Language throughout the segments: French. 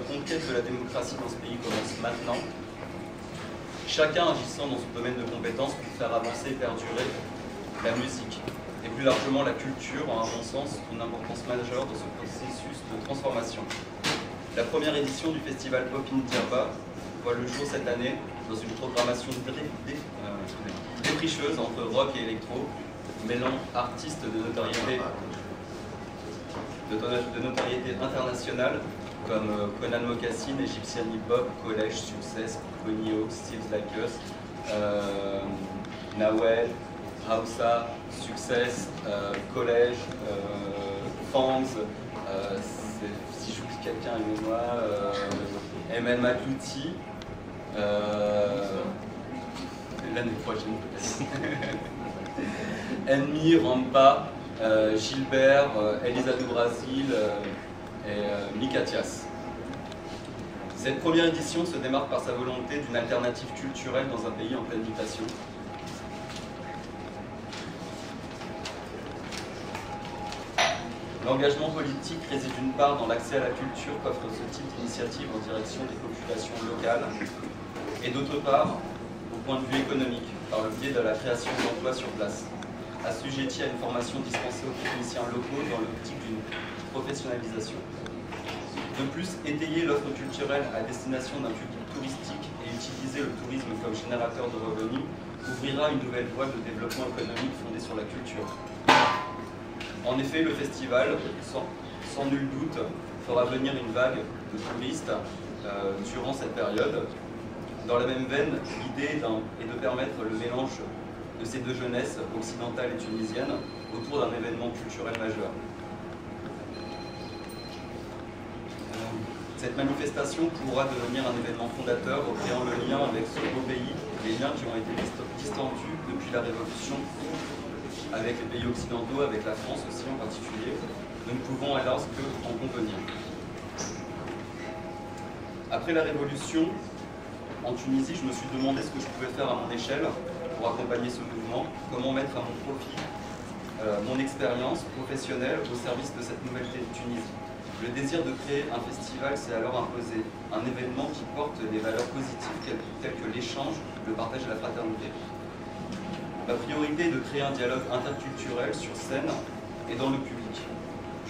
conquête de la démocratie dans ce pays commence maintenant, chacun agissant dans son domaine de compétences pour faire avancer et perdurer la musique. Et plus largement la culture, en à mon sens, une importance majeure dans ce processus de transformation. La première édition du festival Pop in Djerba voit le jour cette année dans une programmation défricheuse entre rock et électro, mêlant artistes de notoriété internationale comme Conan Mocassin, Egyptian Hip Hop, Collège, Success, Conio, Steve's Like Us, Nawel, Hausa, Success, Collège, Fangs, si j'oublie quelqu'un, aimez-moi, MN Matlouti, l'année prochaine peut-être. Enmi, Rampa, Gilbert, Elisa do Brasil et Mikatias. Cette première édition se démarque par sa volonté d'une alternative culturelle dans un pays en pleine mutation. L'engagement politique réside d'une part dans l'accès à la culture qu'offre ce type d'initiative en direction des populations locales, et d'autre part, au point de vue économique, par le biais de la création d'emplois sur place, assujettis à une formation dispensée aux techniciens locaux dans l'optique d'une professionnalisation. De plus, étayer l'offre culturelle à destination d'un public touristique et utiliser le tourisme comme générateur de revenus ouvrira une nouvelle voie de développement économique fondée sur la culture. En effet, le festival, sans nul doute, fera venir une vague de touristes durant cette période. Dans la même veine, l'idée est de permettre le mélange de ces deux jeunesses, occidentale et tunisienne, autour d'un événement culturel majeur. Cette manifestation pourra devenir un événement fondateur, créant le lien avec ce beau pays, les liens qui ont été distendus depuis la Révolution avec les pays occidentaux, avec la France aussi en particulier. Nous ne pouvons alors qu'en convenir. Après la Révolution, en Tunisie, je me suis demandé ce que je pouvais faire à mon échelle pour accompagner ce mouvement, comment mettre à mon profit mon expérience professionnelle au service de cette nouvelle Tunisie. Le désir de créer un festival s'est alors imposé, un événement qui porte des valeurs positives telles que l'échange, le partage et la fraternité. Ma priorité est de créer un dialogue interculturel sur scène et dans le public.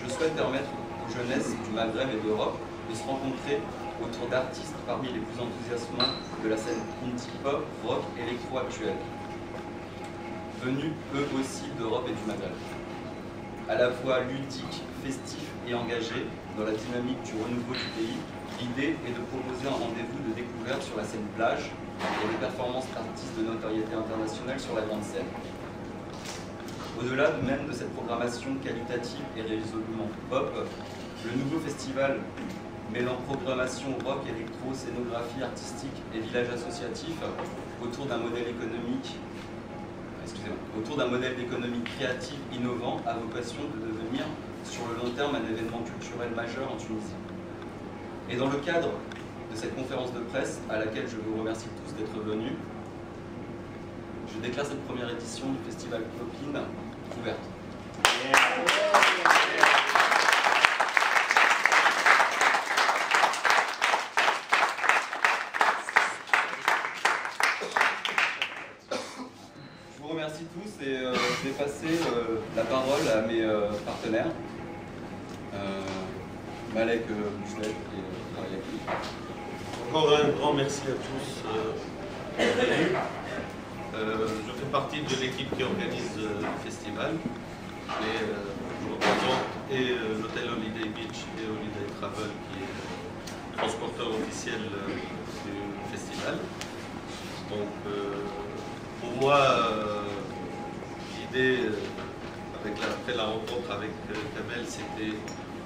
Je souhaite permettre aux jeunesses du Maghreb et d'Europe de se rencontrer autour d'artistes parmi les plus enthousiasmants de la scène indie pop, rock, électro actuelle, venus eux aussi d'Europe et du Maghreb. À la fois ludique, festif et engagé dans la dynamique du renouveau du pays, l'idée est de proposer un rendez-vous de découverte sur la scène plage et des performances d'artistes de notoriété internationale sur la grande scène. Au-delà même de cette programmation qualitative et résolument pop, le nouveau festival mêlant programmation rock, électro, scénographie artistique et village associatif autour d'un modèle économique, d'économie créative innovant a vocation de devenir sur le long terme un événement culturel majeur en Tunisie. Et dans le cadre de cette conférence de presse, à laquelle je vous remercie tous d'être venus, je déclare cette première édition du Festival Pop-in ouverte. Je vous remercie tous et je vais passer la parole à mes partenaires, Malek Bouchlet et Mariaki. Encore un grand merci à tous d'être venus. Je fais partie de l'équipe qui organise le festival. Et je représente et l'hôtel Holiday Beach et Holiday Travel qui est transporteur officiel du festival. Donc pour moi, l'idée, après la rencontre avec Kamel, c'était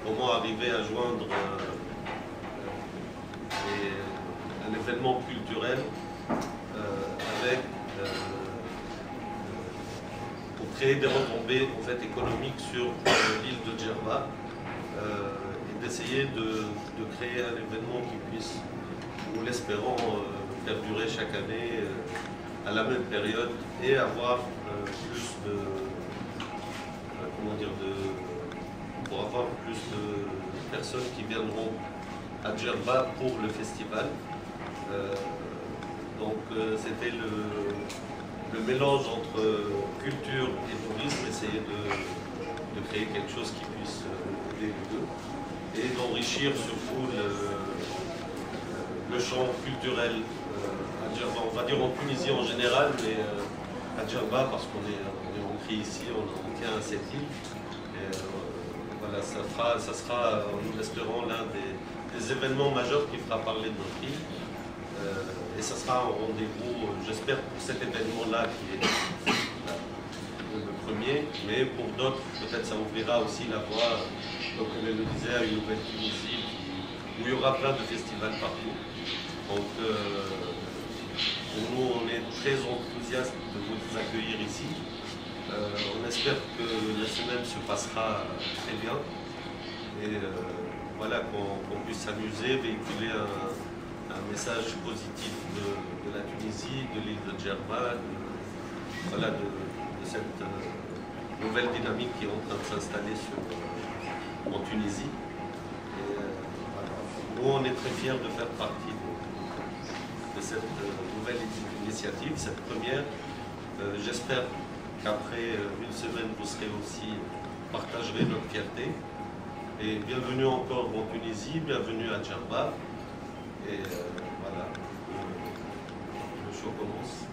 comment arriver à joindre un événement culturel pour créer des retombées en fait, économiques sur l'île de Djerba et d'essayer de créer un événement qui puisse, nous l'espérons, perdurer chaque année à la même période et avoir plus de pour avoir plus de personnes qui viendront à Djerba pour le festival. C'était le mélange entre culture et tourisme, essayer de créer quelque chose qui puisse aider les deux et d'enrichir surtout le champ culturel à Djerba, on va dire en Tunisie en général, mais à Djerba parce qu'on est ancré ici, on tient à cette île. Et, voilà, ça sera, nous l'espérons, l'un des événements majeurs qui fera parler de notre île. Et ça sera un rendez-vous, j'espère, pour cet événement-là qui est le premier, mais pour d'autres, peut-être ça ouvrira aussi la voie, comme elle le disait, à une nouvelle Tunisie où il y aura plein de festivals partout. Donc, pour nous, on est très enthousiastes de vous accueillir ici. On espère que la semaine se passera très bien et voilà, qu'on puisse s'amuser, véhiculer un message positif de la Tunisie, de l'île de Djerba, voilà, de cette nouvelle dynamique qui est en train de s'installer en Tunisie. Et, voilà. Nous, on est très fiers de faire partie de cette nouvelle initiative, cette première. J'espère qu'après une semaine, vous serez aussi, partagerez notre fierté. Et bienvenue encore en Tunisie, bienvenue à Djerba. Et voilà, le show commence.